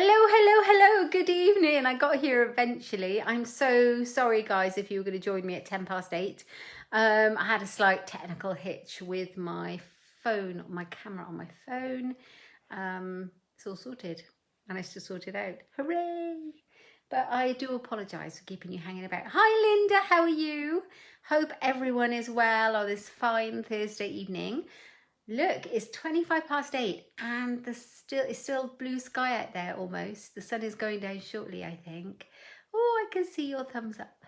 Hello, good evening. I got here eventually. I'm so sorry, guys, if you were going to join me at 8:10. I had a slight technical hitch with my phone, my camera on my phone. It's all sorted. Managed to sort it out. Hooray! But I do apologise for keeping you hanging about. Hi, Linda, how are you? Hope everyone is well on this fine Thursday evening. Look, it's 8:25 and it's still blue sky out there almost. The sun is going down shortly, I think. Oh, I can see your thumbs up.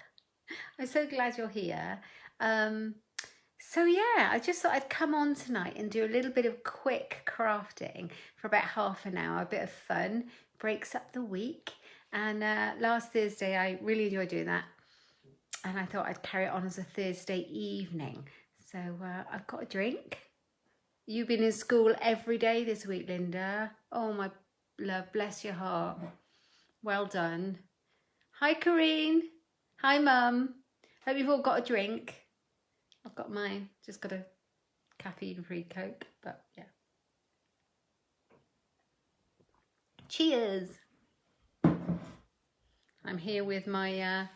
I'm so glad you're here. So yeah, I just thought I'd come on tonight and do a little bit of quick crafting for about half an hour, a bit of fun, breaks up the week. And last Thursday, I really enjoyed doing that. And I thought I'd carry it on as a Thursday evening. So I've got a drink. You've been in school every day this week, Linda. Oh, my love, bless your heart. Well done. Hi, Corrine. Hi, Mum. Hope you've all got a drink. I've got mine. Just got a caffeine-free Coke, but yeah. Cheers. I'm here with my,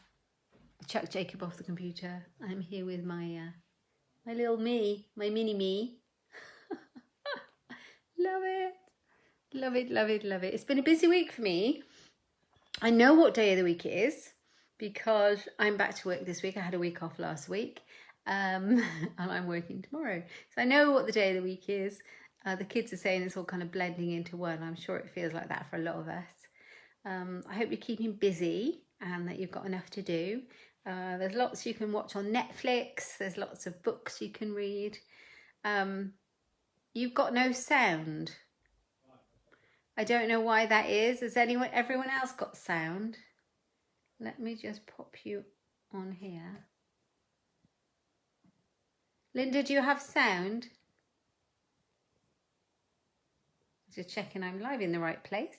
chuck Jacob off the computer. I'm here with my little me, my mini me. Love it. Love it, love it, love it. It's been a busy week for me. I know what day of the week it is because I'm back to work this week. I had a week off last week and I'm working tomorrow. So I know what the day of the week is. The kids are saying it's all kind of blending into one. I'm sure it feels like that for a lot of us. I hope you're keeping busy and that you've got enough to do. There's lots you can watch on Netflix. There's lots of books you can read. You've got no sound. I don't know why that is. Has everyone else got sound? Let me just pop you on here. Linda, do you have sound? Just checking I'm live in the right place.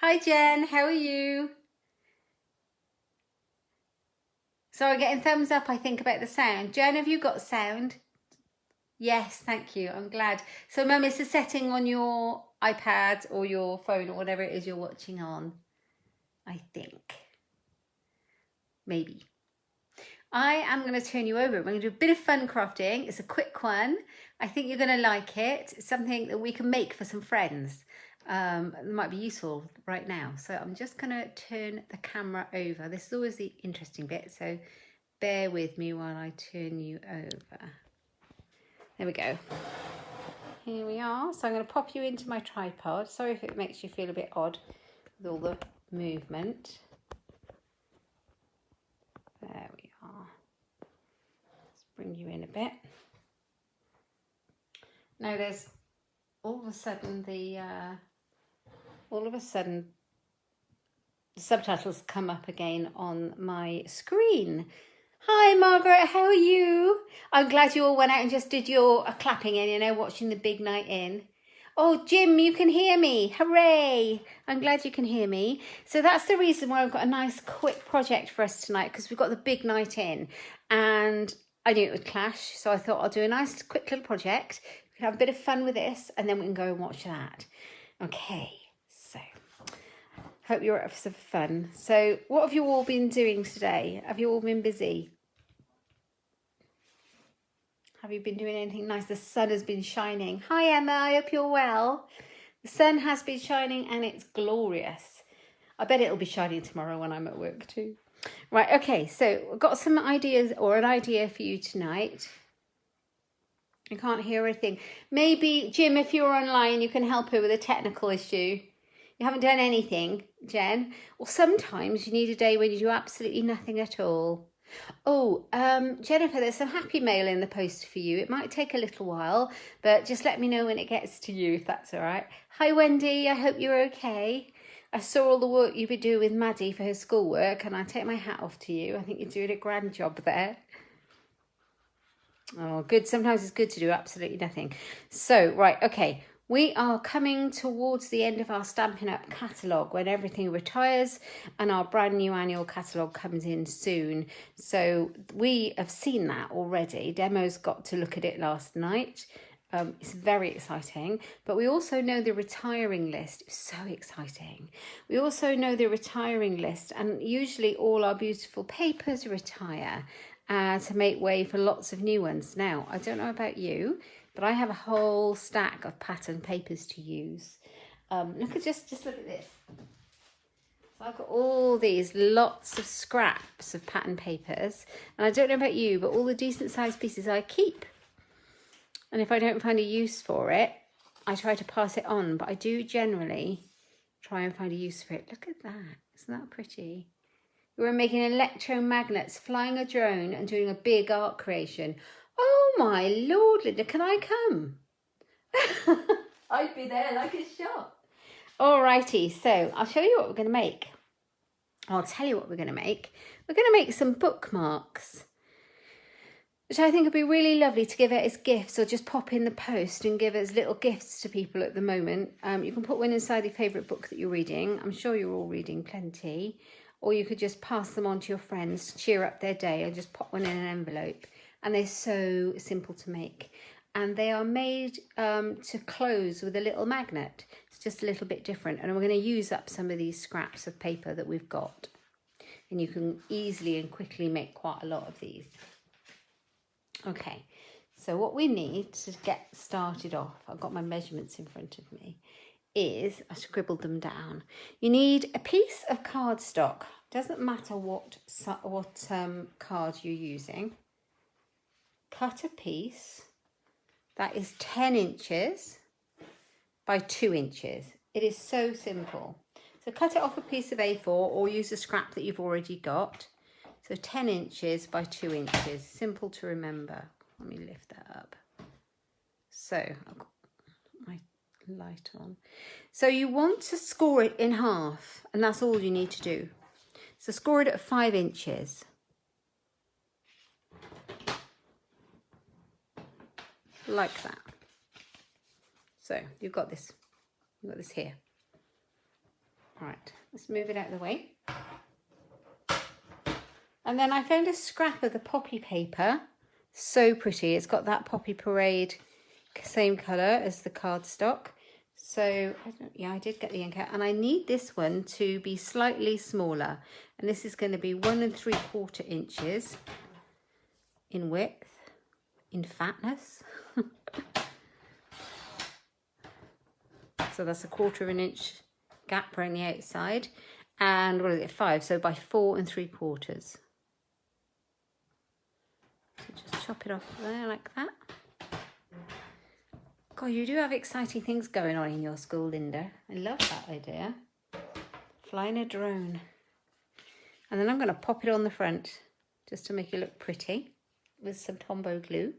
Hi, Jen. How are you? So I'm getting thumbs up, I think, about the sound. Jen, have you got sound? Yes, thank you. I'm glad. So, Mum, it's a setting on your iPad or your phone or whatever it is you're watching on, I think. Maybe. I am going to turn you over. We're going to do a bit of fun crafting. It's a quick one. I think you're going to like it. It's something that we can make for some friends. It might be useful right now. So I'm just going to turn the camera over. This is always the interesting bit. So bear with me while I turn you over. There we go. Here we are. So I'm going to pop you into my tripod. Sorry if it makes you feel a bit odd with all the movement. There we are. Let's bring you in a bit. Now there's all of a sudden the subtitles come up again on my screen. Hi, Margaret, how are you? I'm glad you all went out and just did your clapping in, watching the big night in. Oh, Jim, you can hear me. Hooray. I'm glad you can hear me. So that's the reason why I've got a nice quick project for us tonight, because we've got the big night in and I knew it would clash. So I thought I'll do a nice quick little project. We can have a bit of fun with this and then we can go and watch that. Okay, so hope you're up for some fun. So what have you all been doing today? Have you all been busy? Have you been doing anything nice? The sun has been shining. Hi, Emma. I hope you're well. The sun has been shining and it's glorious. I bet it'll be shining tomorrow when I'm at work too. Right, okay. So I've got some ideas or an idea for you tonight. I can't hear anything. Maybe, Jim, if you're online, you can help her with a technical issue. You haven't done anything, Jen. Or sometimes you need a day when you do absolutely nothing at all. Oh, Jennifer, there's some happy mail in the post for you. It might take a little while, but just let me know when it gets to you, if that's all right. Hi, Wendy. I hope you're okay. I saw all the work you've been doing with Maddie for her schoolwork, and I take my hat off to you. I think you're doing a grand job there. Oh, good. Sometimes it's good to do absolutely nothing. So, right, okay. We are coming towards the end of our Stampin' Up catalogue when everything retires and our brand new annual catalogue comes in soon. So we have seen that already. Demo's got to look at it last night It's very exciting, but we also know the retiring list is so exciting. We also know the retiring list, and usually all our beautiful papers retire to make way for lots of new ones. Now, I don't know about you, but I have a whole stack of pattern papers to use. Look at just look at this. So I've got all these lots of scraps of pattern papers, and I don't know about you, but all the decent sized pieces I keep. And if I don't find a use for it, I try to pass it on, but I do generally try and find a use for it. Look at that. Isn't that pretty? We're making electromagnets, flying a drone and doing a big art creation. Oh my Lord, Linda, can I come? I'd be there like a shot. Alrighty, so I'll show you what we're going to make. I'll tell you what we're going to make. We're going to make some bookmarks, which I think would be really lovely to give out as gifts or just pop in the post and give as little gifts to people at the moment. You can put one inside your favourite book that you're reading. I'm sure you're all reading plenty. Or you could just pass them on to your friends to cheer up their day, or just pop one in an envelope. And they're so simple to make. And they are made to close with a little magnet. It's just a little bit different. And we're going to use up some of these scraps of paper that we've got. And you can easily and quickly make quite a lot of these. Okay, so what we need to get started off, I've got my measurements in front of me, is, I scribbled them down. You need a piece of cardstock. Doesn't matter what card you're using. Cut a piece that is 10 inches by 2 inches. It is so simple. So cut it off a piece of A4 or use a scrap that you've already got. So 10 inches by 2 inches, simple to remember. Let me lift that up. So I've got my light on. So you want to score it in half, and that's all you need to do. So score it at 5 inches. Like that. So you've got this here. All right, let's move it out of the way. And then I found a scrap of the poppy paper. So pretty. It's got that Poppy Parade same colour as the cardstock. So, I did get the ink out. And I need this one to be slightly smaller. And this is going to be 1 3/4 inches in width, in fatness. So that's 1/4 inch gap around the outside. And what is it, 5? So by 4 3/4. So just chop it off there like that. God, you do have exciting things going on in your school, Linda. I love that idea. Flying a drone. And then I'm going to pop it on the front just to make it look pretty with some Tombow glue.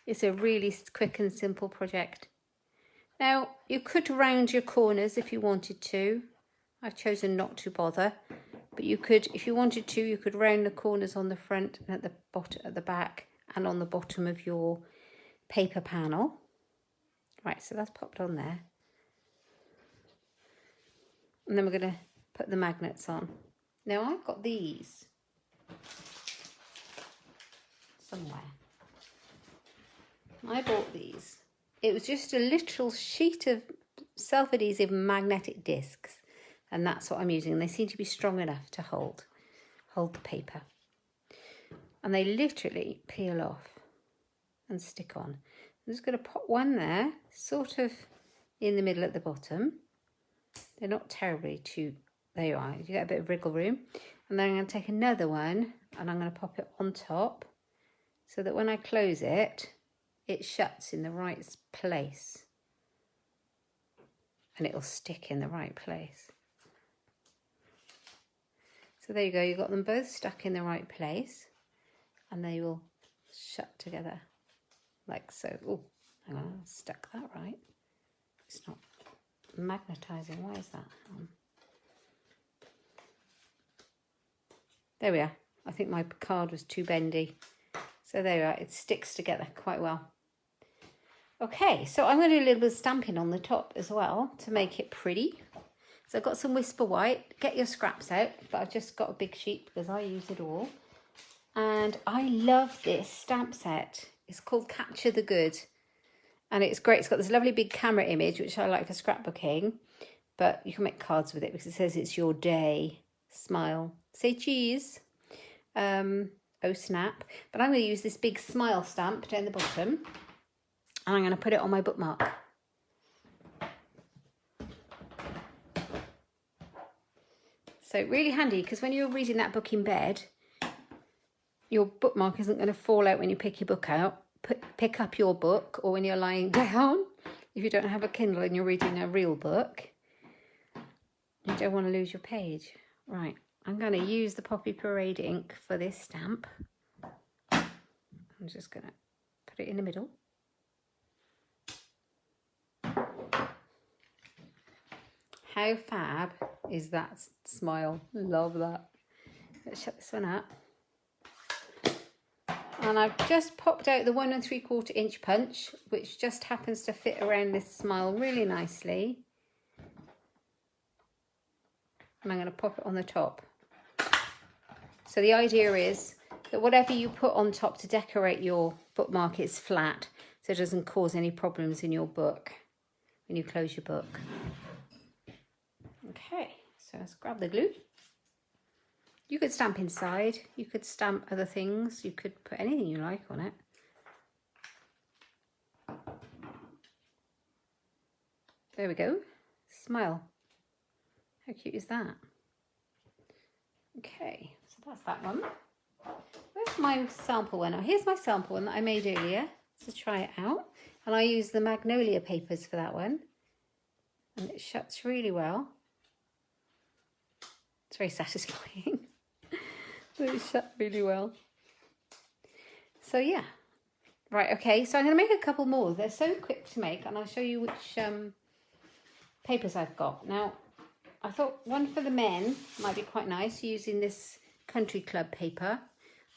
It's a really quick and simple project. Now, you could round your corners if you wanted to. I've chosen not to bother. But you could, if you wanted to, you could round the corners on the front and at the bottom, at the back, and on the bottom of your paper panel. Right, so that's popped on there. And then we're going to put the magnets on. Now I've got these somewhere. I bought these. It was just a literal sheet of self-adhesive magnetic discs. And that's what I'm using. They seem to be strong enough to hold the paper. And they literally peel off and stick on. I'm just going to pop one there, sort of in the middle at the bottom. They're not terribly too, there you are, you get a bit of wriggle room. And then I'm going to take another one and I'm going to pop it on top so that when I close it, it shuts in the right place. And it'll stick in the right place. So there you go, you've got them both stuck in the right place and they will shut together like so. Oh, hang on, I stuck that right. It's not magnetising, why is that? There we are. I think my card was too bendy. So there we are, it sticks together quite well. Okay, so I'm going to do a little bit of stamping on the top as well to make it pretty. So I've got some Whisper White. Get your scraps out, but I've just got a big sheet because I use it all. And I love this stamp set. It's called Capture the Good. And it's great. It's got this lovely big camera image, which I like for scrapbooking. But you can make cards with it because it says it's your day. Smile. Say cheese. Oh snap. But I'm going to use this big smile stamp down the bottom. And I'm going to put it on my bookmark. So really handy, because when you're reading that book in bed, your bookmark isn't going to fall out when you pick your book out. Pick up your book, or when you're lying down, if you don't have a Kindle and you're reading a real book, you don't want to lose your page. Right, I'm going to use the Poppy Parade ink for this stamp. I'm just going to put it in the middle. How fab is that smile? Love that. Let's shut this one up. And I've just popped out the 1 3/4 inch punch, which just happens to fit around this smile really nicely. And I'm going to pop it on the top. So the idea is that whatever you put on top to decorate your bookmark is flat, so it doesn't cause any problems in your book when you close your book. Okay, so let's grab the glue. You could stamp inside, you could stamp other things, you could put anything you like on it. There we go. Smile. How cute is that? Okay, so that's that one. Where's my sample one? Oh, here's my sample one that I made earlier to try it out. And I used the Magnolia papers for that one. And it shuts really well. It's very satisfying. It shut really well. So yeah. Right, okay, so I'm going to make a couple more. They're so quick to make, and I'll show you which papers I've got. Now, I thought one for the men might be quite nice, using this Country Club paper.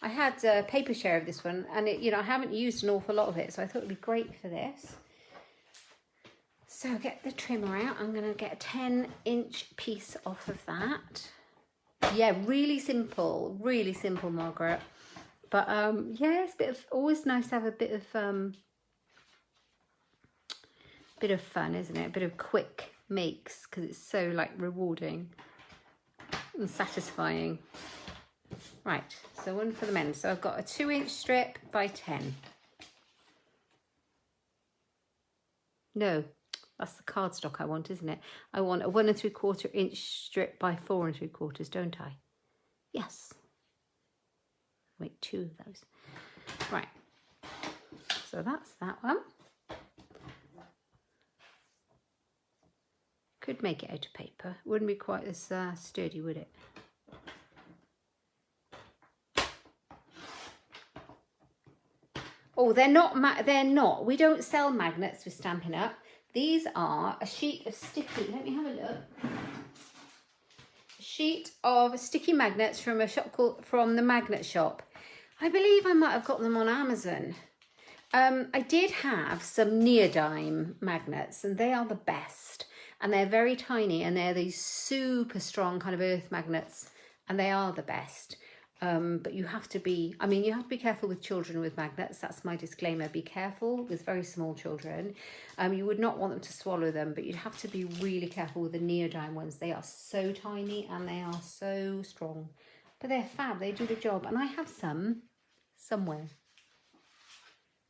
I had a paper share of this one, and it, I haven't used an awful lot of it, so I thought it would be great for this. So get the trimmer out. I'm going to get a 10-inch piece off of that. Yeah, really simple, Margaret. But yeah, it's always nice to have a bit of fun, isn't it? A bit of quick makes, because it's so like rewarding and satisfying. Right, so one for the men. So I've got a 2-inch strip by 10. No, that's the cardstock I want, isn't it? I want a 1 3/4 inch strip by 4 3/4, don't I? Yes. Make 2 of those. Right. So that's that one. Could make it out of paper. Wouldn't be quite as sturdy, would it? Oh, they're not. They're not. We don't sell magnets for Stampin' Up. These are a sheet of sticky. Let me have a look. A sheet of sticky magnets from a shop called the Magnet Shop. I believe I might have got them on Amazon. I did have some neodyme magnets, and they are the best. And they're very tiny, and they're these super strong kind of earth magnets, and they are the best. But you have to be, you have to be careful with children with magnets. That's my disclaimer. Be careful with very small children. You would not want them to swallow them, but you'd have to be really careful with the neodyme ones. They are so tiny and they are so strong. But they're fab. They do the job. And I have some somewhere.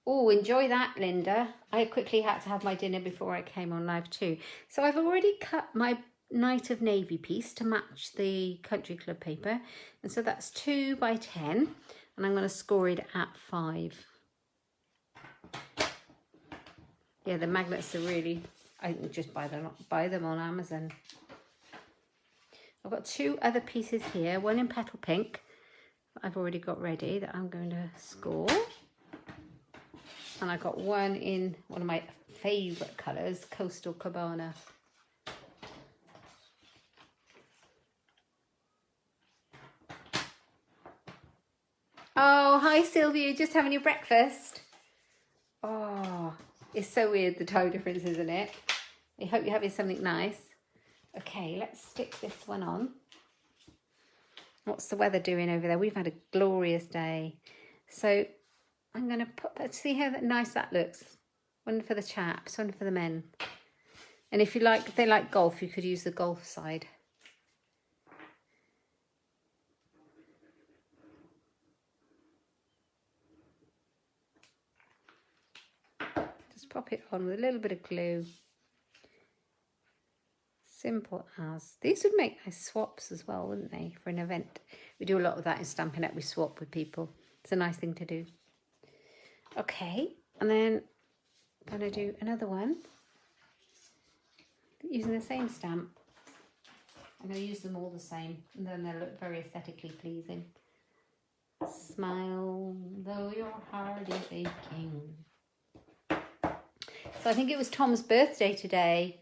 Oh, enjoy that, Linda. I quickly had to have my dinner before I came on live too. So I've already cut my Night of Navy piece to match the Country Club paper, and so that's 2 by 10, and I'm going to score it at 5. Yeah, the magnets are really, I can just buy them on Amazon. I've got 2 other pieces here, one in Petal Pink that I've already got ready that I'm going to score, and I got one in one of my favourite colours, Coastal Cabana. Oh, hi Sylvia, just having your breakfast. Oh, it's so weird, the time difference, isn't it? I hope you're having something nice. Okay, let's stick this one on. What's the weather doing over there? We've had a glorious day. So I'm going to put that, see how nice that looks. One for the chaps, one for the men. And if you like, if they like golf, you could use the golf side. Just pop it on with a little bit of glue. Simple as. These would make nice swaps as well, wouldn't they, for an event? We do a lot of that in Stampin' Up. We swap with people. It's a nice thing to do. Okay, and then I'm going to do another one using the same stamp. I'm going to use them all the same, and then they'll look very aesthetically pleasing. Smile, though your heart is aching. So I think it was Tom's birthday today.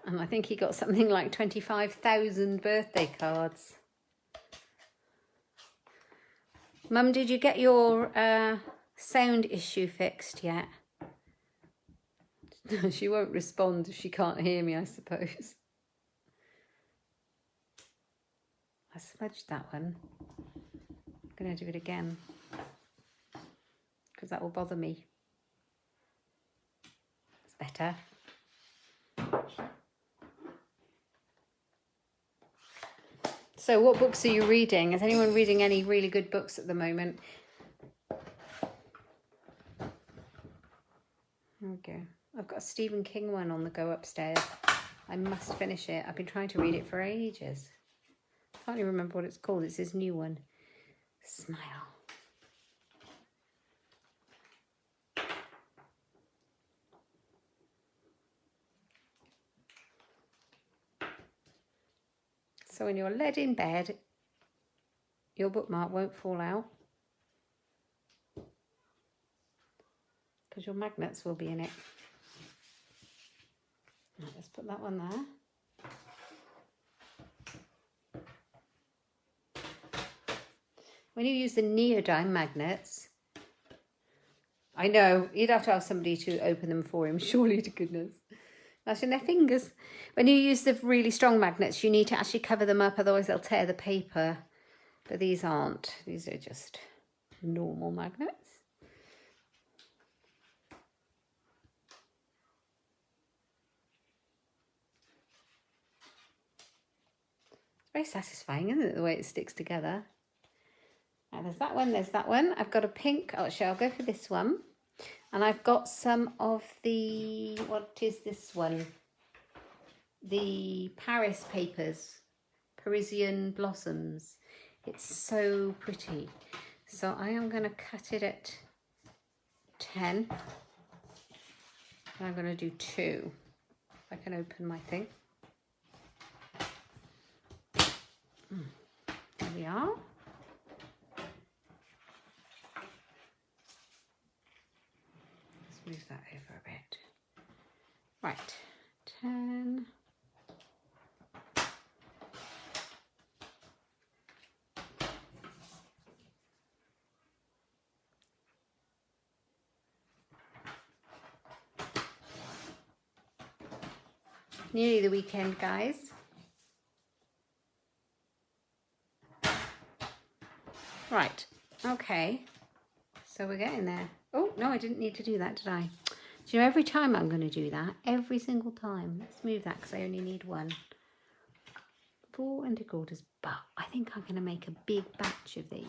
And I think he got something like 25,000 birthday cards. Mum, did you get your sound issue fixed yet? She won't respond if she can't hear me, I suppose. I smudged that one. I'm going to do it again, because that will bother me. It's better. So what books are you reading? Is anyone reading any really good books at the moment? Okay. I've got a Stephen King one on the go upstairs. I must finish it. I've been trying to read it for ages. I can't even remember what it's called. It's his new one. Smile. So when you're led in bed, your bookmark won't fall out, because your magnets will be in it. Right, let's put that one there. When you use the neodyme magnets, I know, you'd have to have somebody to open them for him, surely to goodness. That's in their fingers. When you use the really strong magnets, you need to actually cover them up, otherwise they'll tear the paper. But these aren't. These are just normal magnets. It's very satisfying, isn't it, the way it sticks together? Now there's that one, there's that one. I've got a pink, oh, actually I'll go for this one. And I've got some of the, what is this one? The Paris papers, Parisian Blossoms. It's so pretty. So I am going to cut it at 10. And I'm going to do 2. If I can open my thing. There we are. Let's move that over a bit. Right, 10. Nearly the weekend, guys. Right, okay. So we're getting there. Oh, no, I didn't need to do that, did I? Do you know, every time I'm going to do that, every single time. Let's move that because I only need one. 4 and 3/4, but I think I'm going to make a big batch of these.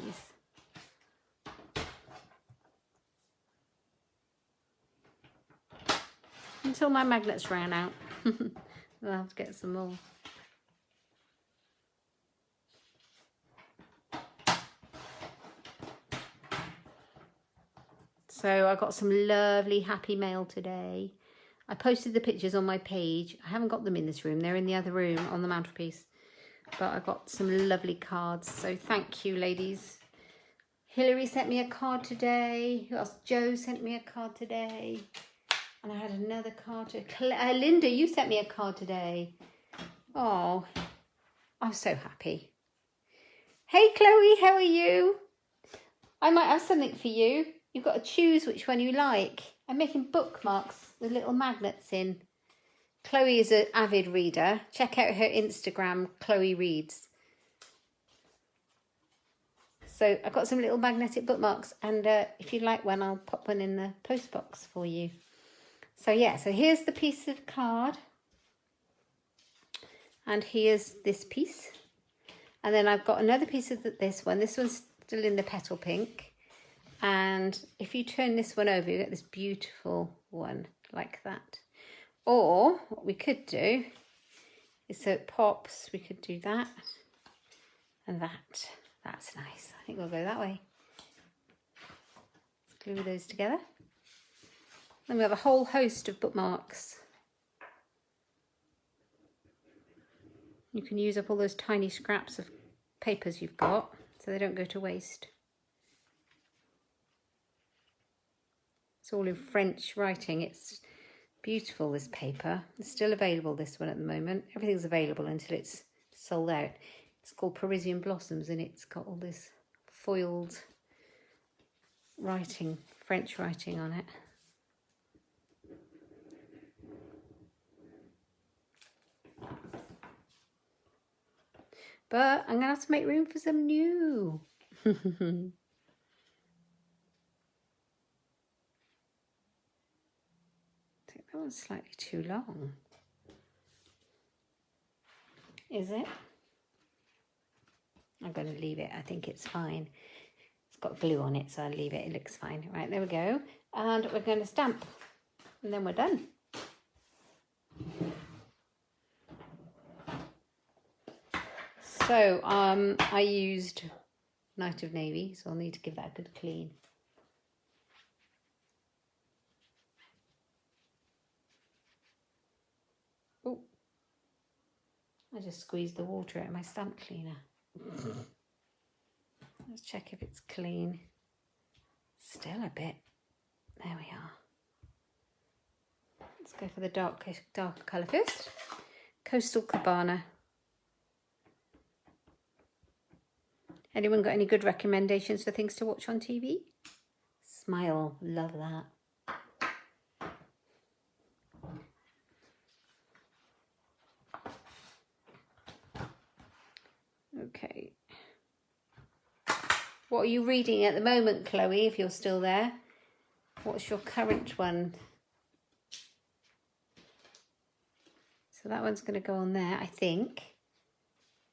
Until my magnets ran out. I'll have to get some more. So I got some lovely happy mail today. I posted the pictures on my page. I haven't got them in this room. They're in the other room on the mantelpiece. But I got some lovely cards. So thank you, ladies. Hilary sent me a card today. Who else? Joe sent me a card today. And I had another card. Linda, you sent me a card today. Oh, I'm so happy. Hey, Chloe, how are you? I might have something for you. You've got to choose which one you like. I'm making bookmarks with little magnets in. Chloe is an avid reader. Check out her Instagram, Chloe Reads. So I've got some little magnetic bookmarks, and if you'd like one, I'll pop one in the post box for you. So yeah, so here's the piece of card, and here's this piece, and then I've got another piece of this one. This one's still in the petal pink, and if you turn this one over, you get this beautiful one like that. Or what we could do is, so it pops, we could do that and that. That's nice. I think we'll go that way. Let's glue those together. Then we have a whole host of bookmarks. You can use up all those tiny scraps of papers you've got so they don't go to waste. It's all in French writing. It's beautiful, this paper. It's still available, this one, at the moment. Everything's available until it's sold out. It's called Parisian Blossoms, and it's got all this foiled writing, French writing on it. But I'm going to have to make room for some new. I think that one's slightly too long. Is it? I'm going to leave it. I think it's fine. It's got glue on it, so I'll leave it. It looks fine. Right, there we go. And we're going to stamp. And then we're done. So I used Night of Navy, so I'll need to give that a good clean. Oh, I just squeezed the water out of my stamp cleaner. Let's check if it's clean. Still a bit. There we are. Let's go for the darker colour first. Coastal Cabana. Anyone got any good recommendations for things to watch on TV? Smile, love that. Okay. What are you reading at the moment, Chloe, if you're still there? What's your current one? So that one's going to go on there, I think.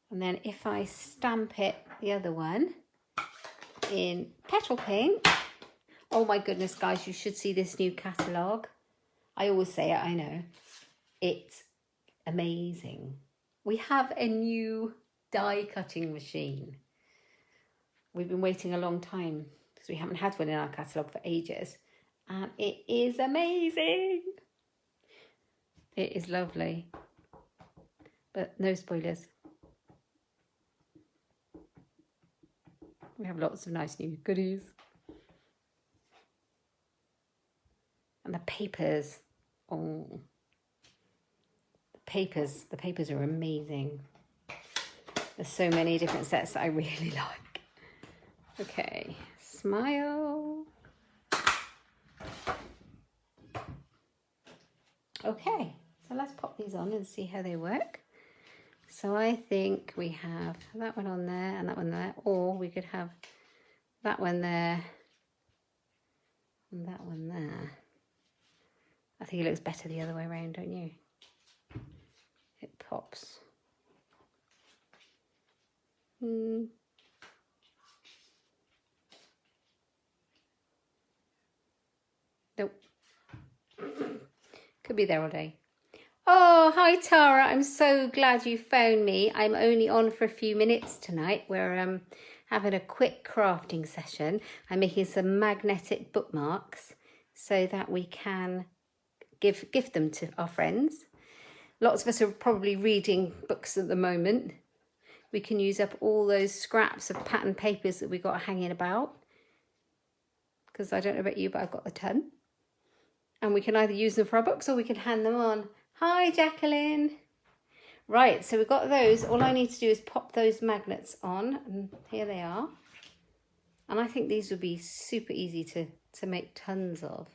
And then if I stamp it, the other one, in petal pink. Oh my goodness, guys, you should see this new catalogue. I always say it, I know. It's amazing. We have a new die cutting machine. We've been waiting a long time because we haven't had one in our catalogue for ages. And it is amazing. It is lovely. But no spoilers. We have lots of nice new goodies. And the papers. Oh. The papers are amazing. There's so many different sets that I really like. Okay, smile. Okay, so let's pop these on and see how they work. So I think we have that one on there and that one there, or we could have that one there and that one there. I think it looks better the other way around, don't you? It pops. Nope. Could be there all day. Oh, hi Tara. I'm so glad you phoned me. I'm only on for a few minutes tonight. We're having a quick crafting session. I'm making some magnetic bookmarks so that we can gift them to our friends. Lots of us are probably reading books at the moment. We can use up all those scraps of pattern papers that we got hanging about. Because I don't know about you, but I've got a ton. And we can either use them for our books or we can hand them on. Hi, Jacqueline. Right, so we've got those. All I need to do is pop those magnets on. And here they are. And I think these would be super easy to make tons of.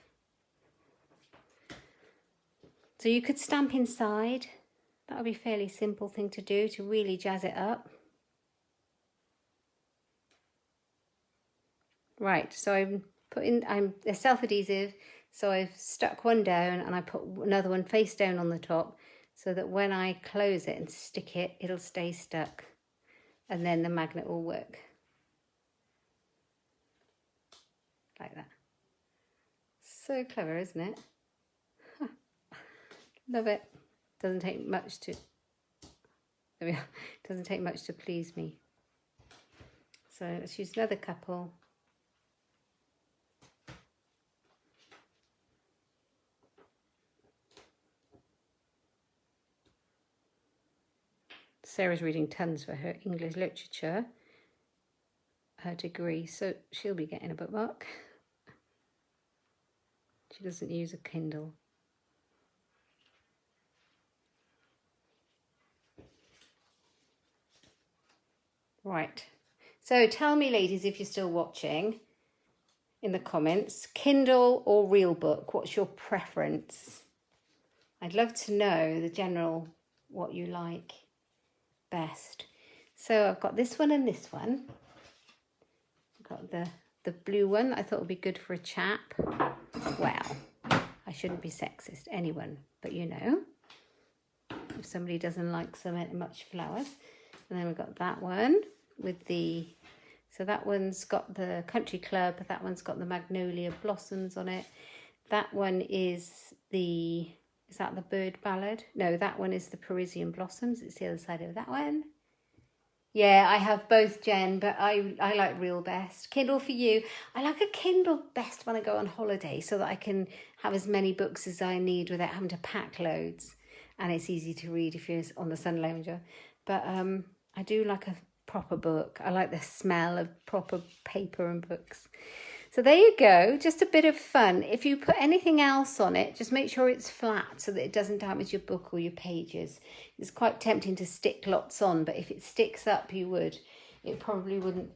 So you could stamp inside. That would be a fairly simple thing to do to really jazz it up. Right, so they're self-adhesive, so I've stuck one down and I put another one face down on the top so that when I close it and stick it, it'll stay stuck and then the magnet will work. Like that. So clever, isn't it? Love it. Doesn't take much to, there we are. Doesn't take much to please me. So let's use another couple. Sarah's reading tons for her English literature, her degree, so she'll be getting a bookmark. She doesn't use a Kindle. Right, so tell me, ladies, if you're still watching in the comments, Kindle or real book, what's your preference? I'd love to know the general, what you like best. So I've got this one and this one. I've got the blue one. I thought would be good for a chap. Well, I shouldn't be sexist, anyone, but you know, if somebody doesn't like so much flowers. And then we've got that one with the, so that one's got the Country Club, that one's got the Magnolia Blossoms on it. That one is the, is that the Bird Ballad? No, that one is the Parisian Blossoms. It's the other side of that one. Yeah, I have both, Jen, but I like real best. Kindle for you. I like a Kindle best when I go on holiday so that I can have as many books as I need without having to pack loads. And it's easy to read if you're on the Sun Lounger. But I do like a proper book. I like the smell of proper paper and books. So there you go, just a bit of fun. If you put anything else on it, just make sure it's flat so that it doesn't damage your book or your pages. It's quite tempting to stick lots on, but if it sticks up, you would. It probably wouldn't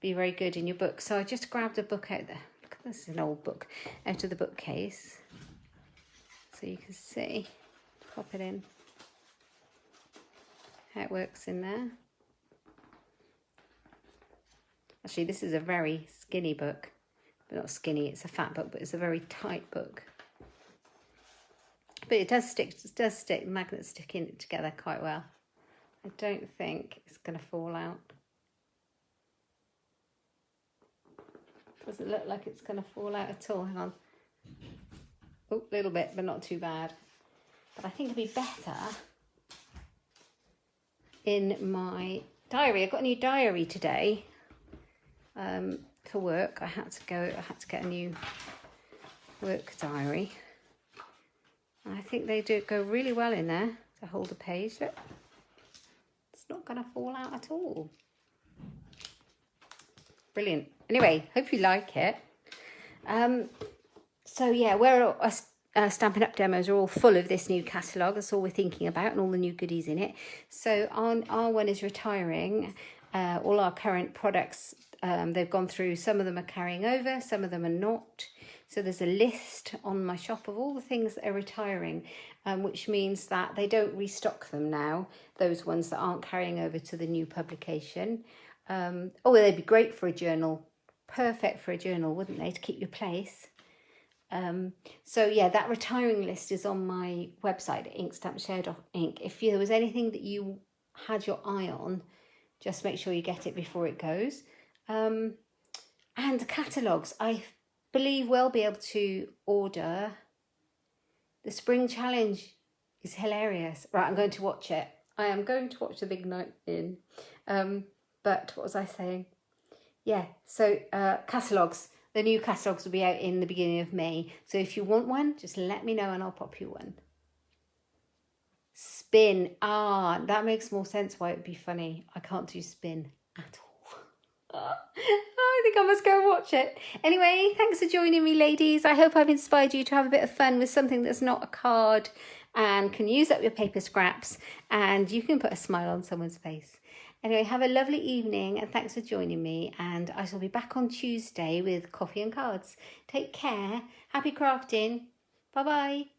be very good in your book. So I just grabbed a book out there. Look, this is an old book, out of the bookcase. So you can see, pop it in, how it works in there. Actually, this is a very skinny book. But not skinny, it's a fat book, but it's a very tight book. But it does stick, magnets stick in it together quite well. I don't think it's going to fall out. Doesn't look like it's going to fall out at all. Hang on. Oh, a little bit, but not too bad. But I think it'd be better in my diary. I've got a new diary today. For work, I had to get a new work diary. And I think they do go really well in there to hold a page. Look, it's not going to fall out at all. Brilliant. Anyway, hope you like it. So yeah, we're Stampin' Up demos are all full of this new catalogue. That's all we're thinking about and all the new goodies in it. So our one is retiring. All our current products, they've gone through, some of them are carrying over, some of them are not. So there's a list on my shop of all the things that are retiring, which means that they don't restock them now, those ones that aren't carrying over to the new publication. Oh, they'd be great for a journal. Perfect for a journal, wouldn't they, to keep your place? So yeah, that retiring list is on my website at inkstampshare.ink. If there was anything that you had your eye on, just make sure you get it before it goes. And catalogues, I believe we'll be able to order. The spring challenge is hilarious. Right, I'm going to watch it. I am going to watch The Big Night In. But what was I saying? Yeah, so catalogues. The new catalogues will be out in the beginning of May. So if you want one, just let me know and I'll pop you one. Spin. Ah, that makes more sense why it would be funny. I can't do spin at all. I think I must go and watch it. Anyway, thanks for joining me, ladies. I hope I've inspired you to have a bit of fun with something that's not a card and can use up your paper scraps and you can put a smile on someone's face. Anyway, have a lovely evening and thanks for joining me. And I shall be back on Tuesday with coffee and cards. Take care. Happy crafting. Bye-bye.